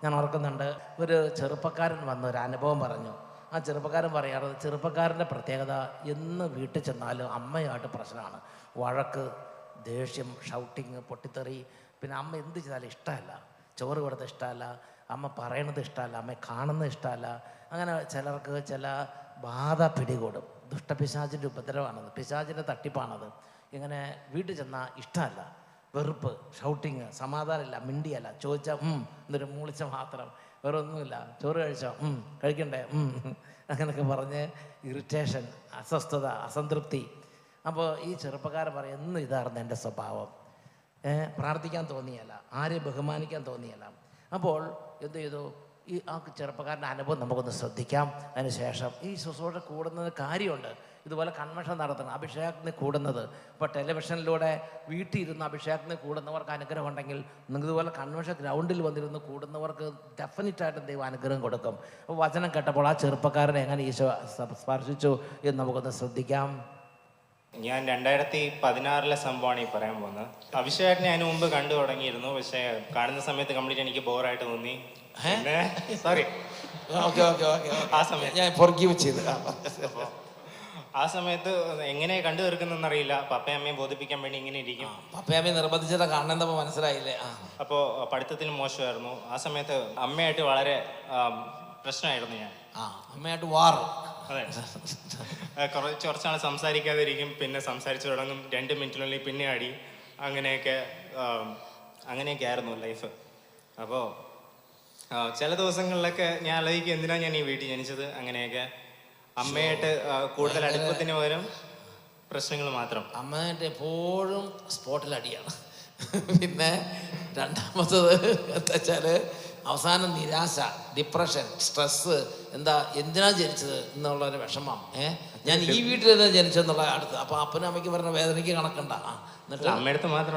ഞാൻ ഓർക്കുന്നുണ്ട്, ഒരു ചെറുപ്പക്കാരൻ വന്ന് ഒരു അനുഭവം പറഞ്ഞു. ആ ചെറുപ്പക്കാരൻ പറയാറുള്ളത്, ചെറുപ്പക്കാരൻ്റെ പ്രത്യേകത എന്ന് വീട്ടിൽ ചെന്നാലും അമ്മയായിട്ട് പ്രശ്നമാണ്. വഴക്ക്, ദേഷ്യം, ഷൗട്ടിങ്, പൊട്ടിത്തെറി. പിന്നെ അമ്മ എന്ത് ചെയ്താലും ഇഷ്ടമല്ല, ചോറ് കൊടുത്ത ഇഷ്ടമല്ല, അമ്മ പറയണത് ഇഷ്ടമല്ല, അമ്മ കാണുന്നത് ഇഷ്ടമല്ല. അങ്ങനെ ചിലർക്ക് ചില ബാധ പിടികൂടും. ദുഷ്ടപിശാചിൻ്റെ ഉപദ്രവമാണത്, പിശാചിൻ്റെ തട്ടിപ്പാണത്. ഇങ്ങനെ വീട്ടിൽ ചെന്നാൽ ഇഷ്ടമല്ല, വെറുപ്പ്, ഷൗട്ടിങ്, സമാധാനമില്ല, മിണ്ടിയല്ല, ചോദിച്ചാൽ എന്നൊരു മൂളിച്ച മാത്രം, വേറെ ഒന്നുമില്ല. ചോറ് കഴിച്ചോ? കഴിക്കണ്ടേ? അങ്ങനെയൊക്കെ പറഞ്ഞ് ഇറിറ്റേഷൻ, അസ്വസ്ഥത, അസംതൃപ്തി. അപ്പോൾ ഈ ചെറുപ്പക്കാരൻ പറയും, എന്നും ഇതായിരുന്നു എൻ്റെ സ്വഭാവം. പ്രാർത്ഥിക്കാൻ തോന്നിയല്ല, ആരെയും ബഹുമാനിക്കാൻ തോന്നിയല്ല. അപ്പോൾ എന്ത് ചെയ്തു? ഈ ആ ചെറുപ്പക്കാരൻ്റെ അനുഭവം നമുക്കൊന്ന് ശ്രദ്ധിക്കാം. അതിന് ശേഷം ഈ ശുശ്രൂഷ കൂടുന്നത് കാര്യമുണ്ട്. ഇതുപോലെ കൺവെൻഷൻ നടത്തണം, അഭിഷേകത്തിന് കൂടുന്നത്. ഇപ്പോൾ ടെലിവിഷനിലൂടെ വീട്ടിൽ ഇരുന്ന് അഭിഷേകത്തിന് കൂടുന്നവർക്ക് അനുഗ്രഹം ഉണ്ടെങ്കിൽ, നിങ്ങൾക്ക് ഇതുപോലെ കൺവെൻഷൻ ഗ്രൗണ്ടിൽ വന്നിരുന്ന് കൂടുന്നവർക്ക് ഡെഫിനറ്റായിട്ടും ദൈവം അനുഗ്രഹം കൊടുക്കും. അപ്പോൾ വചനം കേട്ടപ്പോൾ ആ ചെറുപ്പക്കാരനെ എങ്ങനെ ഈശോ സ്പർശിച്ചു എന്ന് നമുക്കൊന്ന് ശ്രദ്ധിക്കാം. ഞാൻ 2016 സംഭവമാണ് ഈ പറയാൻ പോകുന്നത്. അഭിഷേകിനെ അതിന് മുമ്പ് കണ്ടു തുടങ്ങിയിരുന്നു. പക്ഷേ കാണുന്ന സമയത്ത് കംപ്ലീറ്റ് എനിക്ക് ബോറായിട്ട് തോന്നി. സോറി, ആ സമയത്ത് ഞാൻ ഫോർഗീവ് ചെയ്തു. ആ സമയത്ത് എങ്ങനെ കണ്ടു തീർക്കുന്നറിയില്ല. പപ്പയും അമ്മയും ബോധിപ്പിക്കാൻ വേണ്ടി ഇങ്ങനെ ഇരിക്കും. പപ്പയമ്മയെ നിർബന്ധിച്ചിട്ട് കാണുന്നപ്പോൾ മനസ്സിലായില്ലേ? അപ്പോൾ പഠിത്തത്തിൽ മോശമായിരുന്നു. ആ സമയത്ത് അമ്മയായിട്ട് വളരെ പ്രശ്നമായിരുന്നു ഞാൻ. അമ്മയായിട്ട് വാർ. അതെ, കുറച്ചാണ് സംസാരിക്കാതിരിക്കും, പിന്നെ സംസാരിച്ചു തുടങ്ങും, 2 മിനിറ്റിനുള്ളിൽ പിന്നെ അടി. അങ്ങനെയൊക്കെ ആയിരുന്നു ലൈഫ്. അപ്പോൾ ചില ദിവസങ്ങളിലൊക്കെ ഞാൻ ആലോചിക്കും, എന്തിനാണ് ഞാൻ ഈ വീട്ടിൽ ജനിച്ചത്. അങ്ങനെയൊക്കെ അമ്മയായിട്ട് കൂടുതൽ അടുപ്പത്തിന് പകരം പ്രശ്നങ്ങൾ മാത്രം. അമ്മയായിട്ട് എപ്പോഴും സ്പോട്ടിൽ അടിയാണ്. പിന്നെ രണ്ടാമത്തത് എന്താ വെച്ചാൽ അവസാനം നിരാശ, ഡിപ്രഷൻ, സ്ട്രെസ്സ്. എന്തിനാ ജനിച്ചത് എന്നുള്ളൊരു വിഷമം. ഞാൻ ഈ വീട്ടിൽ തന്നെ ജനിച്ചെന്നുള്ള അടുത്ത്. അപ്പോൾ അപ്പനും അമ്മയ്ക്ക് പറഞ്ഞ വേദനയ്ക്ക് കണക്കണ്ട. എന്നിട്ട് അമ്മയടുത്ത് മാത്രം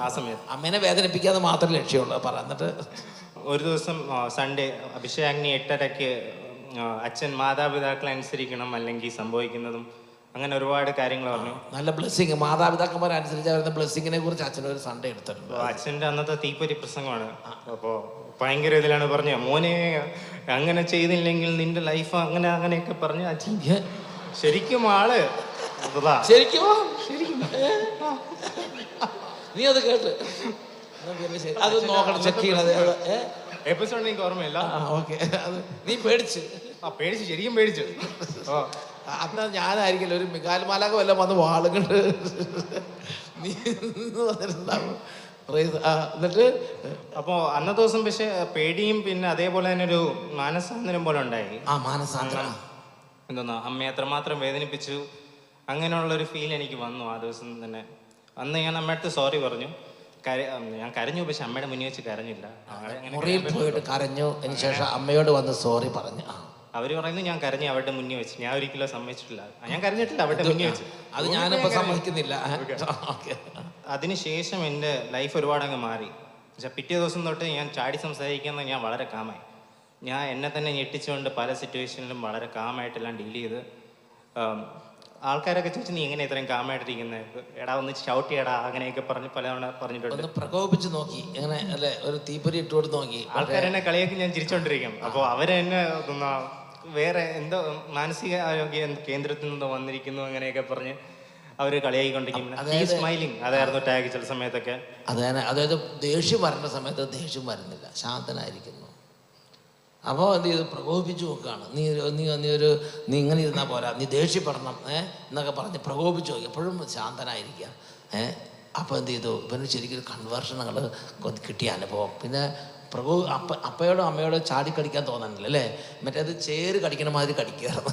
ആ സമയത്ത് അമ്മേനെ വേദനിപ്പിക്കാതെ മാത്രമേ ലക്ഷ്യമുള്ളൂ. എന്നിട്ട് ഒരു ദിവസം സൺഡേ അഭിഷേകിനെ 8:30 അച്ഛൻ മാതാപിതാക്കളെ അനുസരിക്കണം, അല്ലെങ്കിൽ സംഭവിക്കുന്നതും അങ്ങനെ ഒരുപാട് കാര്യങ്ങൾ പറഞ്ഞു. നല്ല ബ്ലെസ്സിങ്, മാതാപിതാക്കന്മാരെ അനുസരിച്ച് വരുന്ന ബ്ലെസ്സിങ്ങിനെ കുറിച്ച് അച്ഛനൊരു സൺഡേ എടുത്തിട്ടുണ്ട്. അച്ഛൻ്റെ അന്നത്തെ തീപ്പൊരി പ്രസംഗമാണ്. അപ്പോൾ ഭയങ്കര ഇതിലാണ് പറഞ്ഞത്, മോനെ അങ്ങനെ ചെയ്തില്ലെങ്കിൽ നിന്റെ ലൈഫ് അങ്ങനെയൊക്കെ പറഞ്ഞ് അച്ഛൻ ശരിക്കും ആള് ശരിക്കും നീ അത് കേട്ട് അത് നോക്കണം, ചെക്ക് ചെയ്യണത്. എപ്പിസോഡ് എനിക്ക് ഓർമ്മയില്ല. ഓക്കെ, അത് നീ പേടിച്ചു ശരിക്കും പേടിച്ചു. അന്ന് ഞാനായിരിക്കില്ല, ഒരു മികാൽ മാലാക വല്ലതും വന്ന് വാളുകൊണ്ട് നീ വന്നിട്ടുണ്ടാവും. എന്നിട്ട് അപ്പോൾ അന്നത്തെ ദിവസം പക്ഷെ പേടിയും പിന്നെ അതേപോലെ തന്നെ ഒരു മാനസാന്തരം പോലെ ഉണ്ടായി. മാനസാന്തരം എന്തോന്നാ, അമ്മയെ അത്രമാത്രം വേദനിപ്പിച്ചു, അങ്ങനെയുള്ളൊരു ഫീൽ എനിക്ക് വന്നു ആ ദിവസം തന്നെ. അന്ന് ഞാൻ അമ്മയടുത്ത് സോറി പറഞ്ഞു. ഞാൻ കരഞ്ഞു, പക്ഷെ അമ്മയുടെ മുന്നിൽ വെച്ച് കരഞ്ഞില്ല. മുറിയിൽ പോയിട്ട് കരഞ്ഞു. അതിന് ശേഷം അമ്മയോട് വന്ന് സോറി പറഞ്ഞു. അവര് പറയുന്നു ഞാൻ കരഞ്ഞു അവരുടെ മുന്നിൽ വെച്ച്. ഞാൻ ഒരിക്കലും സമ്മതിച്ചിട്ടില്ല, ഞാൻ കരഞ്ഞിട്ടില്ല അവരുടെ മുന്നിൽ വെച്ച്. അത് ഞാനിപ്പോൾ സമ്മതിക്കുന്നില്ല. അതിനുശേഷം എൻ്റെ ലൈഫ് ഒരുപാട് അങ്ങ് മാറി. പക്ഷെ പിറ്റേ ദിവസം തൊട്ട് ഞാൻ ചാടി സംസാരിക്കുന്ന ഞാൻ വളരെ കാമായി. ഞാൻ എന്നെ തന്നെ ഞെട്ടിച്ചുകൊണ്ട് പല സിറ്റുവേഷനിലും വളരെ കാമായിട്ടെല്ലാം ഡീൽ ചെയ്ത്. ആൾക്കാരൊക്കെ ചോദിച്ചു, നീ എങ്ങനെ ഇത്രയും കാമായിട്ടിരിക്കുന്നത്, എടാ ഒന്ന് ഷൗട്ട് ചെയ്യടാ, അങ്ങനെയൊക്കെ പറഞ്ഞ് പലതവണ പറഞ്ഞിട്ടുണ്ട്. പ്രകോപിച്ച് നോക്കി, എങ്ങനെ അല്ലെ, ഒരു തീപ്പൊരി ഇട്ടുകൊണ്ട് നോക്കി. ആൾക്കാരെന്നെ കളിയാക്കി ഞാൻ ചിരിച്ചോണ്ടിരിക്കും. അപ്പോൾ അവരെന്നെ വേറെ എന്തോ മാനസിക ആരോഗ്യ കേന്ദ്രത്തിൽ നിന്നോ വന്നിരിക്കുന്നു അങ്ങനെയൊക്കെ പറഞ്ഞ് അവർ കളിയാക്കിക്കൊണ്ടിരിക്കും. സ്മൈലിംഗ് അതായിരുന്നു ടാഗ് ചില സമയത്തൊക്കെ. അതായത് ദേഷ്യം വരേണ്ട സമയത്ത് ദേഷ്യം വരുന്നില്ല, ശാന്തനായിരിക്കുന്നു. അപ്പോൾ എന്ത് ചെയ്തു, പ്രകോപിച്ചു നോക്കുകയാണ്. നീ ഇങ്ങനെ ഇരുന്നാൽ പോരാ, നീ ദേഷ്യപ്പെടണം എന്നൊക്കെ പറഞ്ഞ് പ്രകോപിച്ചു നോക്കി. എപ്പോഴും ശാന്തനായിരിക്കുക. അപ്പോൾ എന്ത് ചെയ്തു, ഇവന് ശരിക്കും കൺവേർഷനുകൾ കിട്ടിയ അനുഭവം. പിന്നെ അപ്പയോടും അമ്മയോടും ചാടിക്കടിക്കാൻ തോന്നുന്നില്ല അല്ലേ? മറ്റേത് ചേര് കടിക്കണ മാതിരി കടിക്കുകയായിരുന്നു.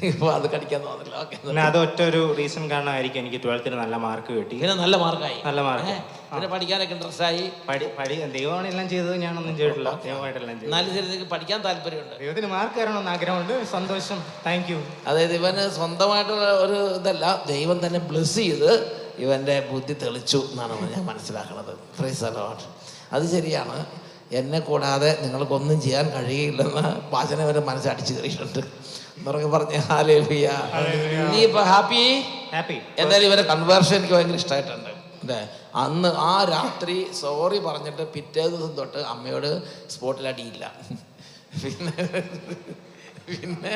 ഇപ്പോൾ അത് കടിക്കാൻ തോന്നില്ല. ഓക്കെ, അത് ഒറ്റ ഒരു റീസൺ കാരണമായിരിക്കും എനിക്ക് 12th നല്ല മാർക്ക് കിട്ടി. ഇങ്ങനെ നല്ല മാർക്ക് പിന്നെ പഠിക്കാനൊക്കെ ഇൻട്രസ്റ്റ് ആയി. ദൈവമാണ് എല്ലാം ചെയ്തത്, ഞാനൊന്നും ചെയ്തിട്ടില്ല. ദൈവമായിട്ടെല്ലാം ചെയ്തു. നല്ല ശരീരത്തിൽ പഠിക്കാൻ താല്പര്യമുണ്ട്. ദൈവത്തിന് മാർക്ക് തരണമെന്ന് ആഗ്രഹമുണ്ട്. സന്തോഷം, താങ്ക് യു. അതായത് ഇവന് സ്വന്തമായിട്ടുള്ള ഒരു ഇതല്ല, ദൈവം തന്നെ ബ്ലെസ് ചെയ്ത് ഇവൻ്റെ ബുദ്ധി തെളിച്ചു എന്നാണ് ഞാൻ മനസ്സിലാക്കുന്നത്. Praise the Lord. അത് ശരിയാണ്. എന്നെ കൂടാതെ നിങ്ങൾക്കൊന്നും ചെയ്യാൻ കഴിയില്ലെന്ന് വാചന വരെ മനസ്സടിച്ചു കയറിയിട്ടുണ്ട് എന്നൊക്കെ പറഞ്ഞ്. ഹല്ലേലൂയ. നീ ഇപ്പൊ ഹാപ്പി? ഹാപ്പി. എന്തായാലും ഇവരെ കൺവേർഷൻ എനിക്ക് ഭയങ്കര ഇഷ്ടമായിട്ടുണ്ട്. അല്ലേ? അന്ന് ആ രാത്രി സോറി പറഞ്ഞിട്ട് പിറ്റേ ദിവസം തൊട്ട് അമ്മയോട് സ്പോട്ടിലടിയില്ല. പിന്നെ പിന്നെ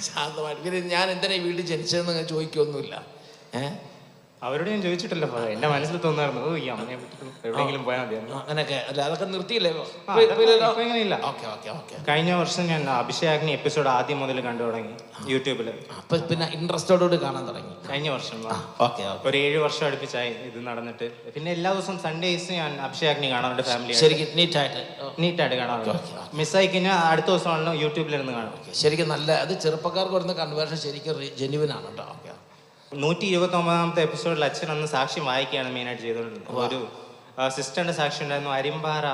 ശാന്തമായിട്ട് പിന്നെ ഞാൻ എന്തിനാ ഈ വീട്ടിൽ ജനിച്ചതെന്ന് ചോദിക്കൊന്നുമില്ല. അവരോട് ഞാൻ ചോദിച്ചിട്ടില്ല. എന്റെ മനസ്സിൽ തോന്നായിരുന്നു, ഓ ഈ അമ്മയെ വിട്ടിട്ട് എവിടെയെങ്കിലും പോയാൽ മതിയായിരുന്നു. അങ്ങനെയൊക്കെ അല്ല, അതൊക്കെ നിർത്തിയില്ലേ? ഇങ്ങനെയില്ല. കഴിഞ്ഞ വർഷം ഞാൻ അഭിഷേകിനി എപ്പിസോഡ് ആദ്യം മുതൽ കണ്ടു തുടങ്ങി യൂട്യൂബിൽ. അപ്പൊ പിന്നെ ഇൻട്രസ്റ്റോടുകൂടി കാണാൻ തുടങ്ങി. കഴിഞ്ഞ വർഷം ഒരു 7 വർഷം അടുപ്പിച്ചായി ഇത് നടന്നിട്ട്. പിന്നെ എല്ലാ ദിവസവും സൺഡേസ് ഞാൻ അഭിഷേകിനി കാണാറുണ്ട്. ഫാമിലി ശരിക്കും നീറ്റായിട്ട് കാണാറുണ്ട്. മിസ്സായി കഴിഞ്ഞാൽ അടുത്ത ദിവസമാണല്ലോ യൂട്യൂബിലിരുന്ന് കാണാം. ശരിക്കും നല്ല അത് ചെറുപ്പക്കാർക്ക് വരുന്ന കൺവേർഷൻ ശരിക്കും ജെന്യുവിൻ ആണ് കേട്ടോ. 129ാമത്തെ എപ്പിസോഡിൽ അച്ഛൻ അന്ന് സാക്ഷ്യം വായിക്കുകയാണ് മെയിനായിട്ട് ചെയ്തോണ്ടിരുന്നത്. ഒരു സിസ്റ്ററിന്റെ സാക്ഷി ഉണ്ടായിരുന്നു, അരിമ്പാറ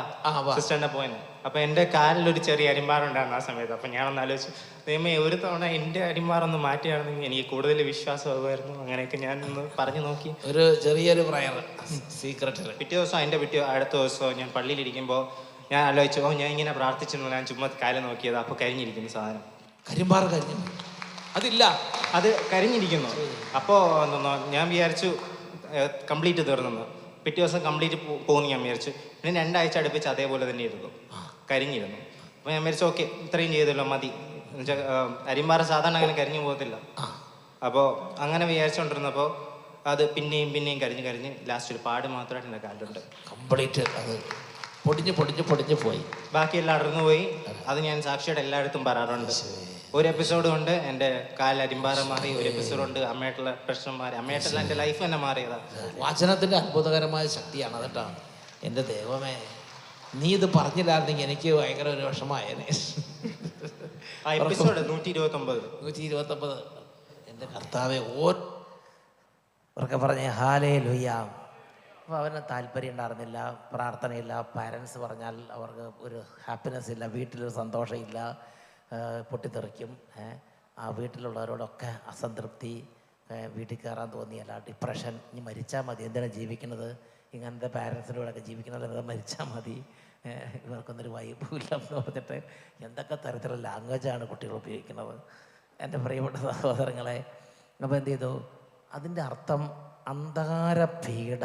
സിസ്റ്ററിന്റെ പോയെന്ന്. അപ്പൊ എന്റെ കാലിലൊരു ചെറിയ അരിമ്പാറ ഉണ്ടായിരുന്നു ആ സമയത്ത്. അപ്പൊ ഞാനൊന്ന് ആലോചിച്ചു, ദൈവമേ ഒരു തവണ എന്റെ അരിമ്പാറ ഒന്ന് മാറ്റിയാണെന്നെങ്കിൽ എനിക്ക് കൂടുതൽ വിശ്വാസമാകുമായിരുന്നു. അങ്ങനെയൊക്കെ ഞാൻ ഒന്ന് പറഞ്ഞു നോക്കി. ഒരു ചെറിയൊരു പ്രയർ സീക്രട്ടിൽ. പിറ്റേ ദിവസം അടുത്ത ദിവസം ഞാൻ പള്ളിയിലിരിക്കുമ്പോൾ ഞാൻ ആലോചിച്ചു, ഞാൻ ഇങ്ങനെ പ്രാർത്ഥിച്ചിരുന്നു. ഞാൻ ചുമ്മാ കാലം നോക്കിയത്, അപ്പൊ കരിഞ്ഞിരിക്കുന്നു സാധനം. കരിമ്പാറ കരിഞ്ഞു, അതില്ല, അത് കരിഞ്ഞിരിക്കുന്നു. അപ്പോൾ ഞാൻ വിചാരിച്ചു കംപ്ലീറ്റ് തീർന്നെന്ന്. പിറ്റേ ദിവസം കംപ്ലീറ്റ് പോകുന്നു ഞാൻ വിചാരിച്ചു. പിന്നെ 2 ആഴ്ച അടുപ്പിച്ച് അതേപോലെ തന്നെ ഇരുന്നു, കരിഞ്ഞിരുന്നു. അപ്പോൾ ഞാൻ വിചാരിച്ചു ഓക്കെ ഇത്രയും ചെയ്തല്ലോ മതി. എന്നുവെച്ചാൽ അരിമ്പാറ സാധാരണ അങ്ങനെ കരിഞ്ഞു പോകത്തില്ല. അപ്പോൾ അങ്ങനെ വിചാരിച്ചുകൊണ്ടിരുന്നപ്പോൾ അത് പിന്നെയും കരിഞ്ഞ് ലാസ്റ്റ് ഒരു പാട് മാത്രമായിട്ട് എൻ്റെ കാലിലുണ്ട്. കംപ്ലീറ്റ് അത് പൊടിഞ്ഞ് പോയി. ബാക്കിയെല്ലാം അടർന്നു പോയി. അത് ഞാൻ സാക്ഷിയുടെ എല്ലായിടത്തും പറയാറുണ്ട്. ഒരു എപ്പിസോഡ് കൊണ്ട് എൻ്റെ കാലിൽ അരിമ്പാറ മാറി, ഒരു എപ്പിസോഡ് കൊണ്ട് അമ്മയായിട്ടുള്ള പ്രശ്നം മാറി, അമ്മയായിട്ടുള്ള എൻ്റെ ലൈഫ് തന്നെ മാറിയതാ. വചനത്തിൻ്റെ അത്ഭുതകരമായ ശക്തിയാണ് കേട്ടോ. എൻ്റെ ദൈവമേ, നീ ഇത് പറഞ്ഞില്ലായിരുന്നെങ്കിൽ എനിക്ക് ഭയങ്കര ഒരു വിഷമായേനെ. ആ എപ്പിസോഡ് 129 എൻ്റെ കർത്താവെ ഓരൊക്കെ പറഞ്ഞേ ഹല്ലേലൂയ. അപ്പോൾ അവന് താല്പര്യം ഉണ്ടായിരുന്നില്ല, പ്രാർത്ഥനയില്ല. പാരൻസ് പറഞ്ഞാൽ അവർക്ക് ഒരു ഹാപ്പിനെസ് ഇല്ല, വീട്ടിലൊരു സന്തോഷമില്ല, പൊട്ടിത്തെറിക്കും. ആ വീട്ടിലുള്ളവരോടൊക്കെ അസംതൃപ്തി, വീട്ടിൽ കയറാൻ തോന്നിയല്ല, ഡിപ്രഷൻ. ഇനി മരിച്ചാൽ മതി, എന്തിനാണ് ജീവിക്കുന്നത്, ഇങ്ങനത്തെ പാരൻസിനോടൊക്കെ ജീവിക്കുന്നത്, എന്താ മരിച്ചാൽ മതി, ഇവർക്കൊന്നൊരു വൈബുമില്ല എന്ന് പറഞ്ഞിട്ട് എന്തൊക്കെ തരത്തിലുള്ള ലാംഗ്വേജാണ് കുട്ടികൾ ഉപയോഗിക്കുന്നത്. എൻ്റെ പ്രിയപ്പെട്ട സഹോദരങ്ങളെ, അപ്പോൾ എന്ത് ചെയ്തു? അതിൻ്റെ അർത്ഥം അന്ധകാര പീഡ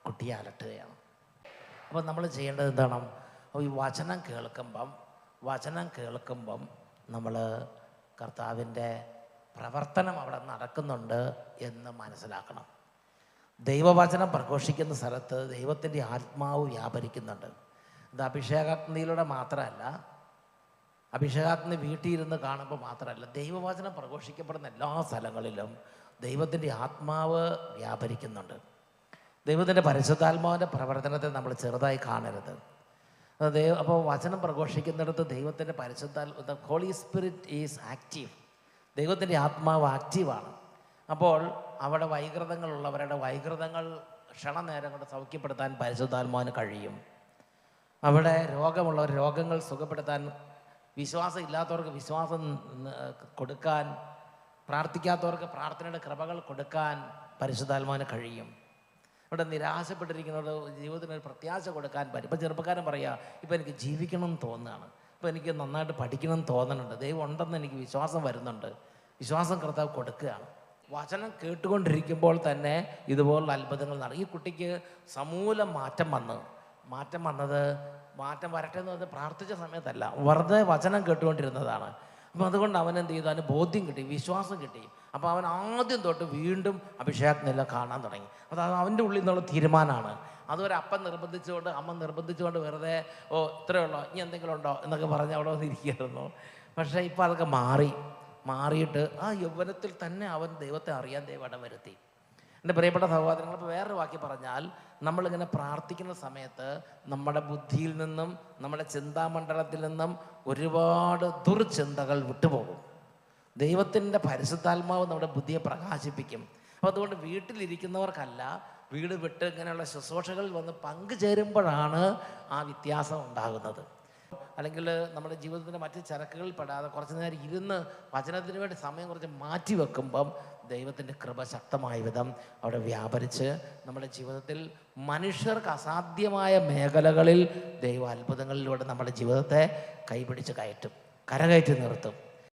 കുട്ടിയെ അലട്ടുകയാണ്. അപ്പോൾ നമ്മൾ ചെയ്യേണ്ടത് എന്താണ്? ഈ വചനം കേൾക്കുമ്പം നമ്മൾ കർത്താവിൻ്റെ പ്രവർത്തനം അവിടെ നടക്കുന്നുണ്ട് എന്ന് മനസ്സിലാക്കണം. ദൈവവചനം പ്രഘോഷിക്കുന്ന സ്ഥലത്ത് ദൈവത്തിൻ്റെ ആത്മാവ് വ്യാപരിക്കുന്നുണ്ട്. ഇത് അഭിഷേകാഗ്നിയിലൂടെ മാത്രമല്ല, അഭിഷേകാഗ്നി വീട്ടിലിരുന്ന് കാണുമ്പോൾ മാത്രമല്ല, ദൈവവചനം പ്രഘോഷിക്കപ്പെടുന്ന എല്ലാ സ്ഥലങ്ങളിലും ദൈവത്തിൻ്റെ ആത്മാവ് വ്യാപരിക്കുന്നുണ്ട്. ദൈവത്തിൻ്റെ പരിശുദ്ധാത്മാവിൻ്റെ പ്രവർത്തനത്തെ നമ്മൾ ചെറുതായി കാണരുത്. അപ്പോൾ വചനം പ്രഘോഷിക്കുന്നിടത്ത് ദൈവത്തിൻ്റെ പരിശുദ്ധാത്മ ഹോളി സ്പിരിറ്റ് ഈസ് ആക്റ്റീവ്. ദൈവത്തിൻ്റെ ആത്മാവ് ആക്റ്റീവാണ്. അപ്പോൾ അവിടെ വൈകൃതങ്ങളുള്ളവരുടെ വൈകൃതങ്ങൾ ക്ഷണനേരം കൊണ്ട് സൗഖ്യപ്പെടുത്താൻ പരിശുദ്ധാത്മാവിന് കഴിയും. അവിടെ രോഗമുള്ളവർ രോഗങ്ങൾ സുഖപ്പെടുത്താൻ, വിശ്വാസം ഇല്ലാത്തവർക്ക് വിശ്വാസം കൊടുക്കാൻ, പ്രാർത്ഥിക്കാത്തവർക്ക് പ്രാർത്ഥനയുടെ കൃപകൾ കൊടുക്കാൻ പരിശുദ്ധാത്മാവിന് കഴിയും. ഇവിടെ നിരാശപ്പെട്ടിരിക്കുന്നവരുടെ ജീവിതത്തിന് ഒരു പ്രത്യാശ കൊടുക്കാൻ പറ്റും. ഇപ്പോൾ ചെറുപ്പക്കാരൻ പറയുക, ഇപ്പോൾ എനിക്ക് ജീവിക്കണം എന്ന് തോന്നുകയാണ്, ഇപ്പോൾ എനിക്ക് നന്നായിട്ട് പഠിക്കണം എന്ന് തോന്നുന്നുണ്ട്, ദൈവം ഉണ്ടെന്ന് എനിക്ക് വിശ്വാസം വരുന്നുണ്ട്, വിശ്വാസം കർത്താവ് കൊടുക്കുകയാണ്. വചനം കേട്ടുകൊണ്ടിരിക്കുമ്പോൾ തന്നെ ഇതുപോലുള്ള അത്ഭുതങ്ങൾ നടക്കും. ഈ കുട്ടിക്ക് സമൂലം മാറ്റം വരട്ടെ എന്ന് പറഞ്ഞ് പ്രാർത്ഥിച്ച സമയത്തല്ല, വെറുതെ വചനം കേട്ടുകൊണ്ടിരുന്നതാണ്. അപ്പോൾ അതുകൊണ്ട് അവൻ എന്ത് ചെയ്തു? അവന് ബോധ്യം കിട്ടി, വിശ്വാസം കിട്ടി. അപ്പോൾ അവൻ ആദ്യം തൊട്ട് വീണ്ടും അഭിഷേകത്തിനെല്ലാം കാണാൻ തുടങ്ങി. അത് അവൻ്റെ ഉള്ളിൽ നിന്നുള്ള തീരുമാനമാണ്. അതൊരു അമ്മ നിർബന്ധിച്ചുകൊണ്ട് വെറുതെ ഇത്രയേ ഉള്ളോ, ഇനി എന്തെങ്കിലും ഉണ്ടോ എന്നൊക്കെ പറഞ്ഞ് അവിടെ വന്നിരിക്കുകയായിരുന്നു. പക്ഷേ ഇപ്പോൾ അതൊക്കെ മാറിയിട്ട് ആ യൗവനത്തിൽ തന്നെ അവൻ ദൈവത്തെ അറിയാൻ ദൈവം ഇടവരുത്തി. എൻ്റെ പ്രിയപ്പെട്ട സഹോദരങ്ങൾ, ഇപ്പോൾ വേറൊരു വാക്കി പറഞ്ഞാൽ, നമ്മളിങ്ങനെ പ്രാർത്ഥിക്കുന്ന സമയത്ത് നമ്മുടെ ബുദ്ധിയിൽ നിന്നും നമ്മുടെ ചിന്താമണ്ഡലത്തിൽ നിന്നും ഒരുപാട് ദുർചിന്തകൾ വിട്ടുപോകും. ദൈവത്തിൻ്റെ പരിശുദ്ധാത്മാവ് നമ്മുടെ ബുദ്ധിയെ പ്രകാശിപ്പിക്കും. അപ്പോൾ അതുകൊണ്ട് വീട്ടിലിരിക്കുന്നവർക്കല്ല, വീട് വിട്ട് ഇങ്ങനെയുള്ള ശുശ്രൂഷകളിൽ വന്ന് പങ്കുചേരുമ്പോഴാണ് ആ വ്യത്യാസം ഉണ്ടാകുന്നത്. അല്ലെങ്കിൽ നമ്മുടെ ജീവിതത്തിൻ്റെ മറ്റ് ചരക്കുകളിൽ പെടാതെ കുറച്ച് നേരം ഇരുന്ന് വചനത്തിന് വേണ്ടി സമയം കുറച്ച് മാറ്റി വെക്കുമ്പം ദൈവത്തിൻ്റെ കൃപ ശക്തമായ വിധം അവിടെ വ്യാപരിച്ച് നമ്മുടെ ജീവിതത്തിൽ മനുഷ്യർക്ക് അസാധ്യമായ മേഖലകളിൽ ദൈവ അത്ഭുതങ്ങളിലൂടെ നമ്മുടെ ജീവിതത്തെ കൈപിടിച്ച് കരകയറ്റി നിർത്തും.